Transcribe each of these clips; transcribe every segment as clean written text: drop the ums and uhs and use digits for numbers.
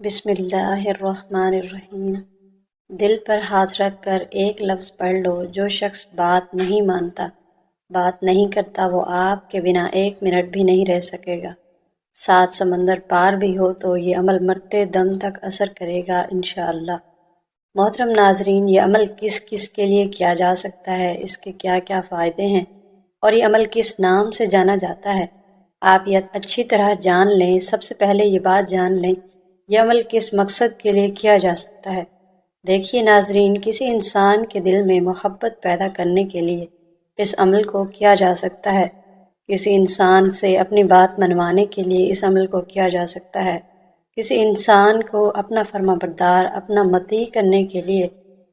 بسم اللہ الرحمن الرحیم۔ دل پر ہاتھ رکھ کر ایک لفظ پڑھ لو۔ جو شخص بات نہیں مانتا، بات نہیں کرتا، وہ آپ کے بنا ایک منٹ بھی نہیں رہ سکے گا۔ 7 سمندر پار بھی ہو تو یہ عمل مرتے دم تک اثر کرے گا انشاءاللہ۔ محترم ناظرین، یہ عمل کس کس کے لیے کیا جا سکتا ہے، اس کے کیا کیا فائدے ہیں اور یہ عمل کس نام سے جانا جاتا ہے، آپ یہ اچھی طرح جان لیں۔ سب سے پہلے یہ بات جان لیں یہ عمل کس مقصد کے لیے کیا جا سکتا ہے۔ دیکھیے ناظرین، کسی انسان کے دل میں محبت پیدا کرنے کے لیے اس عمل کو کیا جا سکتا ہے۔ کسی انسان سے اپنی بات منوانے کے لیے اس عمل کو کیا جا سکتا ہے۔ کسی انسان کو اپنا فرما بردار، اپنا مطیع کرنے کے لیے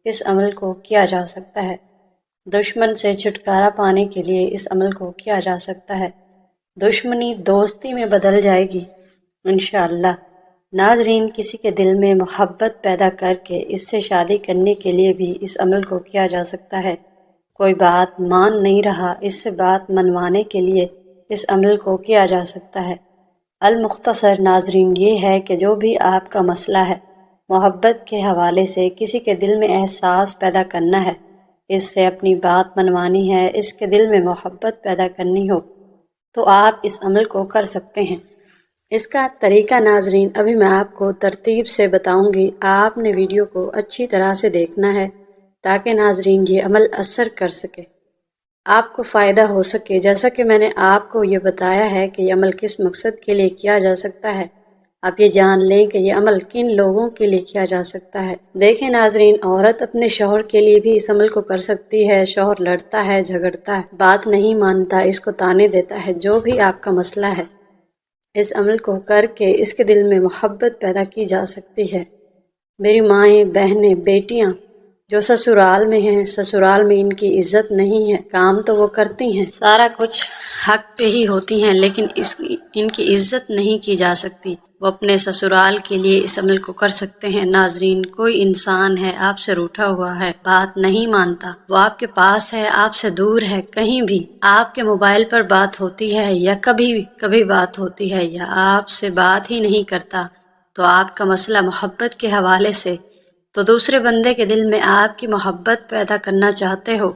اس عمل کو کیا جا سکتا ہے۔ دشمن سے چھٹکارا پانے کے لیے اس عمل کو کیا جا سکتا ہے۔ دشمنی دوستی میں بدل جائے گی انشاءاللہ۔ ناظرین، کسی کے دل میں محبت پیدا کر کے اس سے شادی کرنے کے لیے بھی اس عمل کو کیا جا سکتا ہے۔ کوئی بات مان نہیں رہا، اس سے بات منوانے کے لیے اس عمل کو کیا جا سکتا ہے۔ المختصر ناظرین یہ ہے کہ جو بھی آپ کا مسئلہ ہے، محبت کے حوالے سے کسی کے دل میں احساس پیدا کرنا ہے، اس سے اپنی بات منوانی ہے، اس کے دل میں محبت پیدا کرنی ہو تو آپ اس عمل کو کر سکتے ہیں۔ اس کا طریقہ ناظرین ابھی میں آپ کو ترتیب سے بتاؤں گی، آپ نے ویڈیو کو اچھی طرح سے دیکھنا ہے تاکہ ناظرین یہ عمل اثر کر سکے، آپ کو فائدہ ہو سکے۔ جیسا کہ میں نے آپ کو یہ بتایا ہے کہ یہ عمل کس مقصد کے لیے کیا جا سکتا ہے، آپ یہ جان لیں کہ یہ عمل کن لوگوں کے لیے کیا جا سکتا ہے۔ دیکھیں ناظرین، عورت اپنے شوہر کے لیے بھی اس عمل کو کر سکتی ہے۔ شوہر لڑتا ہے، جھگڑتا ہے، بات نہیں مانتا، اس کو طعنے دیتا ہے، جو بھی آپ کا مسئلہ ہے، اس عمل کو کر کے اس کے دل میں محبت پیدا کی جا سکتی ہے۔ میری مائیں، بہنیں، بیٹیاں جو سسرال میں ہیں، سسرال میں ان کی عزت نہیں ہے، کام تو وہ کرتی ہیں، سارا کچھ حق پہ ہی ہوتی ہیں، لیکن ان کی عزت نہیں کی جا سکتی، وہ اپنے سسرال کے لیے اس عمل کو کر سکتے ہیں۔ ناظرین، کوئی انسان ہے آپ سے روٹھا ہوا ہے، بات نہیں مانتا، وہ آپ کے پاس ہے، آپ سے دور ہے، کہیں بھی آپ کے موبائل پر بات ہوتی ہے یا کبھی بات ہوتی ہے یا آپ سے بات ہی نہیں کرتا، تو آپ کا مسئلہ محبت کے حوالے سے، تو دوسرے بندے کے دل میں آپ کی محبت پیدا کرنا چاہتے ہو،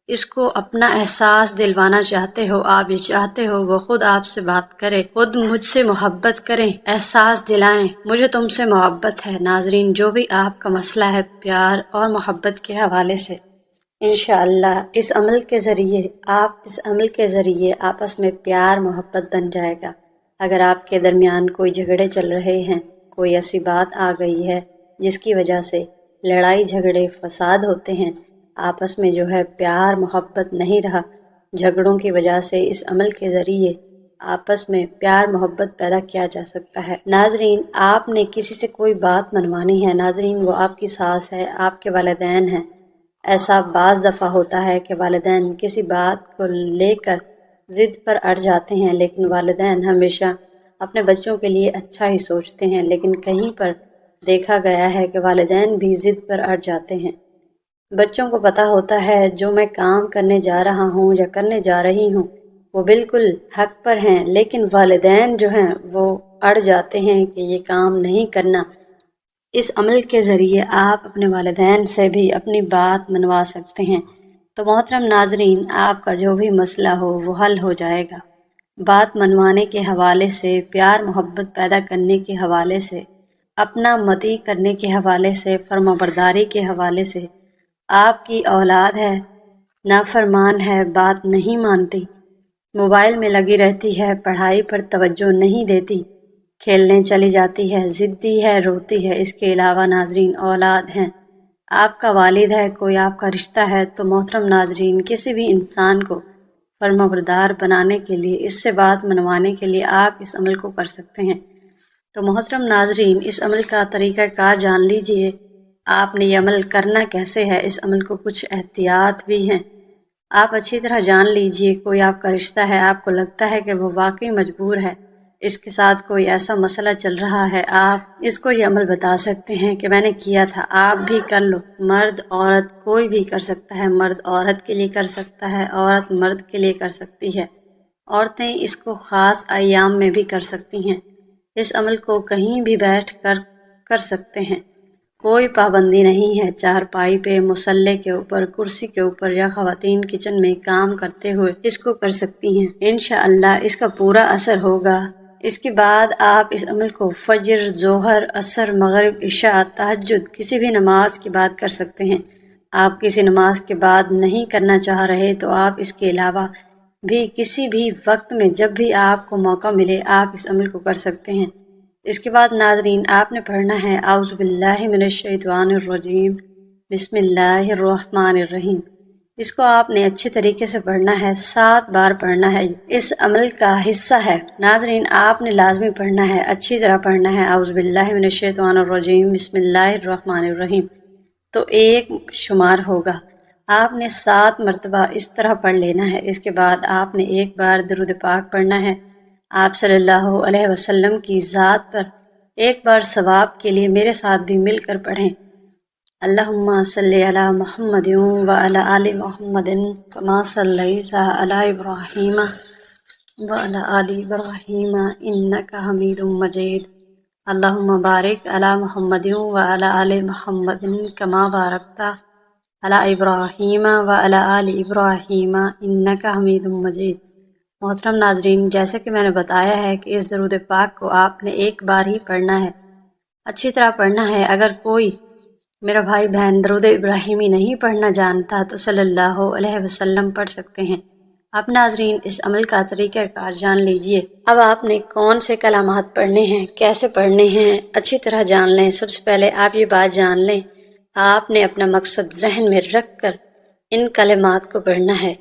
اس کو اپنا احساس دلوانا چاہتے ہو، آپ یہ چاہتے ہو وہ خود آپ سے بات کرے، خود مجھ سے محبت کریں، احساس دلائیں مجھے تم سے محبت ہے۔ ناظرین، جو بھی آپ کا مسئلہ ہے پیار اور محبت کے حوالے سے، انشاءاللہ اس عمل کے ذریعے آپس میں پیار محبت بن جائے گا۔ اگر آپ کے درمیان کوئی جھگڑے چل رہے ہیں، کوئی ایسی بات آ گئی ہے جس کی وجہ سے لڑائی جھگڑے فساد ہوتے ہیں، آپس میں جو ہے پیار محبت نہیں رہا، جھگڑوں کی وجہ سے اس عمل کے ذریعے آپس میں پیار محبت پیدا کیا جا سکتا ہے۔ ناظرین، آپ نے کسی سے کوئی بات منوانی ہے، ناظرین وہ آپ کی ساس ہے، آپ کے والدین ہیں، ایسا بعض دفعہ ہوتا ہے کہ والدین کسی بات کو لے کر ضد پر اڑ جاتے ہیں، لیکن والدین ہمیشہ اپنے بچوں کے لیے اچھا ہی سوچتے ہیں، لیکن کہیں پر دیکھا گیا ہے کہ والدین بھی ضد پر اڑ جاتے ہیں۔ بچوں کو پتہ ہوتا ہے جو میں کام کرنے جا رہا ہوں یا کرنے جا رہی ہوں وہ بالکل حق پر ہیں، لیکن والدین جو ہیں وہ اڑ جاتے ہیں کہ یہ کام نہیں کرنا۔ اس عمل کے ذریعے آپ اپنے والدین سے بھی اپنی بات منوا سکتے ہیں۔ تو محترم ناظرین، آپ کا جو بھی مسئلہ ہو وہ حل ہو جائے گا۔ بات منوانے کے حوالے سے، پیار محبت پیدا کرنے کے حوالے سے، اپنا مطیع کرنے کے حوالے سے، فرما برداری کے حوالے سے، آپ کی اولاد ہے، نافرمان ہے، بات نہیں مانتی، موبائل میں لگی رہتی ہے، پڑھائی پر توجہ نہیں دیتی، کھیلنے چلی جاتی ہے، ضدی ہے، روتی ہے، اس کے علاوہ ناظرین اولاد ہیں، آپ کا والد ہے، کوئی آپ کا رشتہ ہے، تو محترم ناظرین کسی بھی انسان کو فرما بردار بنانے کے لیے، اس سے بات منوانے کے لیے آپ اس عمل کو کر سکتے ہیں۔ تو محترم ناظرین، اس عمل کا طریقہ کار جان لیجئے، آپ نے یہ عمل کرنا کیسے ہے، اس عمل کو کچھ احتیاط بھی ہیں، آپ اچھی طرح جان لیجئے۔ کوئی آپ کا رشتہ ہے، آپ کو لگتا ہے کہ وہ واقعی مجبور ہے، اس کے ساتھ کوئی ایسا مسئلہ چل رہا ہے، آپ اس کو یہ عمل بتا سکتے ہیں کہ میں نے کیا تھا، آپ بھی کر لو۔ مرد عورت کوئی بھی کر سکتا ہے، مرد عورت کے لیے کر سکتا ہے، عورت مرد کے لیے کر سکتی ہے، عورتیں اس کو خاص ایام میں بھی کر سکتی ہیں۔ اس عمل کو کہیں بھی بیٹھ کر کر سکتے ہیں، کوئی پابندی نہیں ہے۔ چارپائی پہ، مصلے کے اوپر، کرسی کے اوپر یا خواتین کچن میں کام کرتے ہوئے اس کو کر سکتی ہیں۔ انشاءاللہ اس کا پورا اثر ہوگا۔ اس کے بعد آپ اس عمل کو فجر، ظہر، عصر، مغرب، عشاء، تہجد کسی بھی نماز کے بعد کر سکتے ہیں۔ آپ کسی نماز کے بعد نہیں کرنا چاہ رہے تو آپ اس کے علاوہ بھی کسی بھی وقت میں جب بھی آپ کو موقع ملے آپ اس عمل کو کر سکتے ہیں۔ اس کے بعد ناظرین آپ نے پڑھنا ہے اعوذ باللہ من الشیطان الرجیم، بسم اللہ الرحمن الرحیم۔ اس کو آپ نے اچھے طریقے سے پڑھنا ہے، 7 بار پڑھنا ہے، اس عمل کا حصہ ہے۔ ناظرین آپ نے لازمی پڑھنا ہے، اچھی طرح پڑھنا ہے، اعوذ باللہ من الشیطان الرجیم بسم اللہ الرحمن الرحیم، تو 1 شمار ہوگا۔ آپ نے 7 مرتبہ اس طرح پڑھ لینا ہے۔ اس کے بعد آپ نے 1 بار درود پاک پڑھنا ہے آپ صلی اللہ علیہ وسلم کی ذات پر۔ 1 بار ثواب کے لیے میرے ساتھ بھی مل کر پڑھیں، اللہم صلی علی محمد وعلی آل محمد کما صلیت علی ابراہیم وعلی آل ابراہیم انک حمید مجید، اللہم بارک علی محمد وعلی آل محمد کما بارکت علی ابراہیم وعلی آل ابراہیم انک حمید مجید۔ محترم ناظرین، جیسا کہ میں نے بتایا ہے کہ اس درود پاک کو آپ نے 1 بار ہی پڑھنا ہے، اچھی طرح پڑھنا ہے۔ اگر کوئی میرا بھائی بہن درود ابراہیمی نہیں پڑھنا جانتا تو صلی اللہ علیہ وسلم پڑھ سکتے ہیں۔ اب ناظرین اس عمل کا طریقہ کار جان لیجئے۔ اب آپ نے کون سے کلمات پڑھنے ہیں، کیسے پڑھنے ہیں، اچھی طرح جان لیں۔ سب سے پہلے آپ یہ بات جان لیں، آپ نے اپنا مقصد ذہن میں رکھ کر ان کلمات کو پڑھنا ہے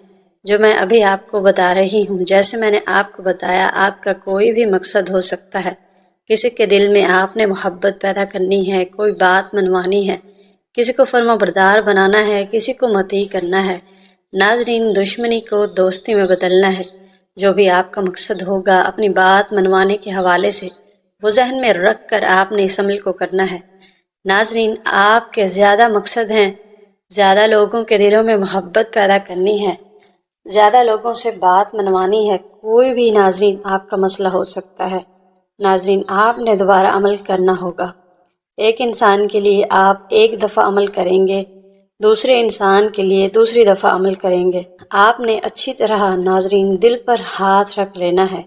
جو میں ابھی آپ کو بتا رہی ہوں۔ جیسے میں نے آپ کو بتایا، آپ کا کوئی بھی مقصد ہو سکتا ہے، کسی کے دل میں آپ نے محبت پیدا کرنی ہے، کوئی بات منوانی ہے، کسی کو فرما بردار بنانا ہے، کسی کو مطیع کرنا ہے، ناظرین دشمنی کو دوستی میں بدلنا ہے، جو بھی آپ کا مقصد ہوگا اپنی بات منوانے کے حوالے سے وہ ذہن میں رکھ کر آپ نے اس عمل کو کرنا ہے۔ ناظرین آپ کے زیادہ مقصد ہیں، زیادہ لوگوں کے دلوں میں محبت پیدا کرنی ہے، زیادہ لوگوں سے بات منوانی ہے، کوئی بھی ناظرین آپ کا مسئلہ ہو سکتا ہے۔ ناظرین آپ نے دوبارہ عمل کرنا ہوگا۔ ایک انسان کے لیے آپ 1 دفعہ عمل کریں گے، دوسرے انسان کے لیے دوسری دفعہ عمل کریں گے۔ آپ نے اچھی طرح ناظرین دل پر ہاتھ رکھ لینا ہے،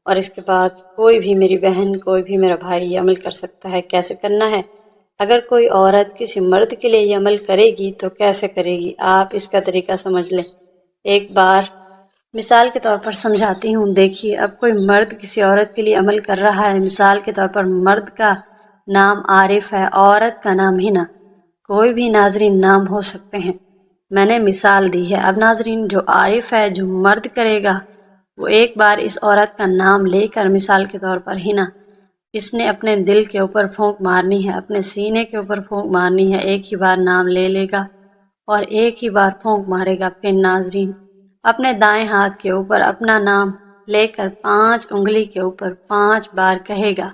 اور اس کے بعد کوئی بھی میری بہن، کوئی بھی میرا بھائی یہ عمل کر سکتا ہے۔ کیسے کرنا ہے؟ اگر کوئی عورت کسی مرد کے لیے یہ عمل کرے گی تو کیسے کرے گی، آپ اس کا طریقہ سمجھ لیں۔ ایک بار مثال کے طور پر سمجھاتی ہوں، دیکھیے اب کوئی مرد کسی عورت کے لیے عمل کر رہا ہے، مثال کے طور پر مرد کا نام عارف ہے، عورت کا نام ہنا، کوئی بھی ناظرین نام ہو سکتے ہیں، میں نے مثال دی ہے۔ اب ناظرین جو عارف ہے، جو مرد کرے گا، وہ 1 بار اس عورت کا نام لے کر، مثال کے طور پر ہنا، اس نے اپنے دل کے اوپر پھونک مارنی ہے، اپنے سینے کے اوپر پھونک مارنی ہے، 1 ہی بار نام لے لے گا اور 1 ہی بار پھونک مارے گا۔ پھر ناظرین اپنے دائیں ہاتھ کے اوپر اپنا نام لے کر 5 انگلی کے اوپر 5 بار کہے گا،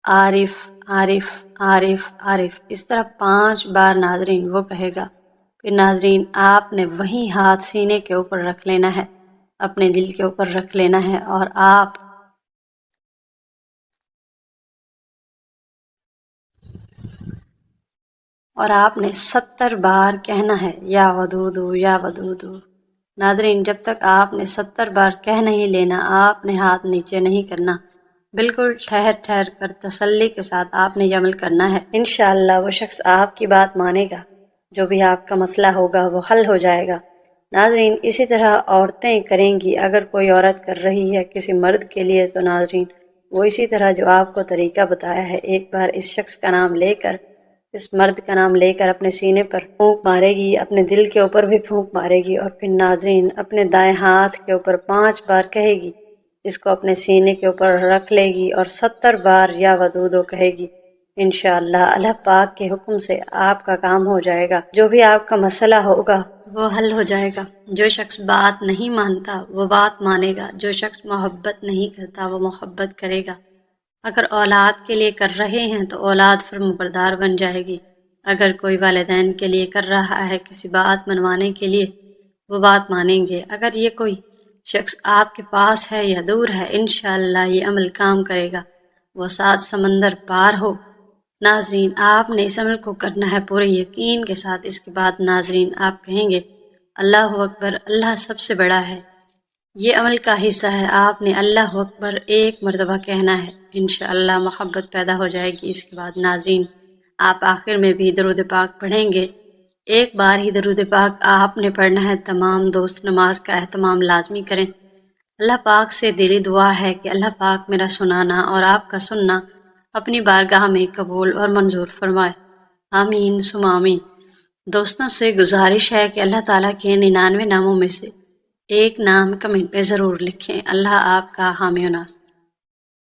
عارف عارف عارف عارف، اس طرح 5 بار ناظرین وہ کہے گا۔ پھر ناظرین آپ نے وہیں ہاتھ سینے کے اوپر رکھ لینا ہے، اپنے دل کے اوپر رکھ لینا ہے، اور آپ نے 70 بار کہنا ہے، یا ودودو یا ودودو۔ ناظرین جب تک آپ نے 70 بار کہہ نہیں لینا، آپ نے ہاتھ نیچے نہیں کرنا، بالکل ٹھہر ٹھہر کر تسلی کے ساتھ آپ نے یہ عمل کرنا ہے۔ انشاءاللہ وہ شخص آپ کی بات مانے گا، جو بھی آپ کا مسئلہ ہوگا وہ حل ہو جائے گا۔ ناظرین اسی طرح عورتیں کریں گی، اگر کوئی عورت کر رہی ہے کسی مرد کے لیے تو ناظرین وہ اسی طرح جو آپ کو طریقہ بتایا ہے، 1 بار اس شخص کا نام لے کر، اس مرد کا نام لے کر اپنے سینے پر پھونک مارے گی، اپنے دل کے اوپر بھی پھونک مارے گی، اور پھر ناظرین اپنے دائیں ہاتھ کے اوپر 5 بار کہے گی، اس کو اپنے سینے کے اوپر رکھ لے گی اور 70 بار یا ودودو کہے گی۔ انشاءاللہ اللہ پاک کے حکم سے آپ کا کام ہو جائے گا، جو بھی آپ کا مسئلہ ہوگا وہ حل ہو جائے گا۔ جو شخص بات نہیں مانتا وہ بات مانے گا، جو شخص محبت نہیں کرتا وہ محبت کرے گا۔ اگر اولاد کے لیے کر رہے ہیں تو اولاد فرمانبردار بن جائے گی، اگر کوئی والدین کے لیے کر رہا ہے کسی بات منوانے کے لیے وہ بات مانیں گے۔ اگر یہ کوئی شخص آپ کے پاس ہے یا دور ہے، انشاءاللہ یہ عمل کام کرے گا، وہ 7 سمندر پار ہو ناظرین، آپ نے اس عمل کو کرنا ہے پورے یقین کے ساتھ۔ اس کے بعد ناظرین آپ کہیں گے اللہ اکبر، اللہ سب سے بڑا ہے۔ یہ عمل کا حصہ ہے، آپ نے اللہ اکبر ایک مرتبہ کہنا ہے، انشاءاللہ محبت پیدا ہو جائے گی۔ اس کے بعد ناظرین آپ آخر میں بھی درود پاک پڑھیں گے۔ ایک بار ہی درود پاک آپ نے پڑھنا ہے۔ تمام دوست نماز کا اہتمام لازمی کریں۔ اللہ پاک سے دلی دعا ہے کہ اللہ پاک میرا سنانا اور آپ کا سننا اپنی بارگاہ میں قبول اور منظور فرمائے، آمین ثم آمین۔ دوستوں سے گزارش ہے کہ اللہ تعالیٰ کے 99 ناموں میں سے ایک نام کمنٹ پہ ضرور لکھیں۔ اللہ آپ کا حامی و ناصر۔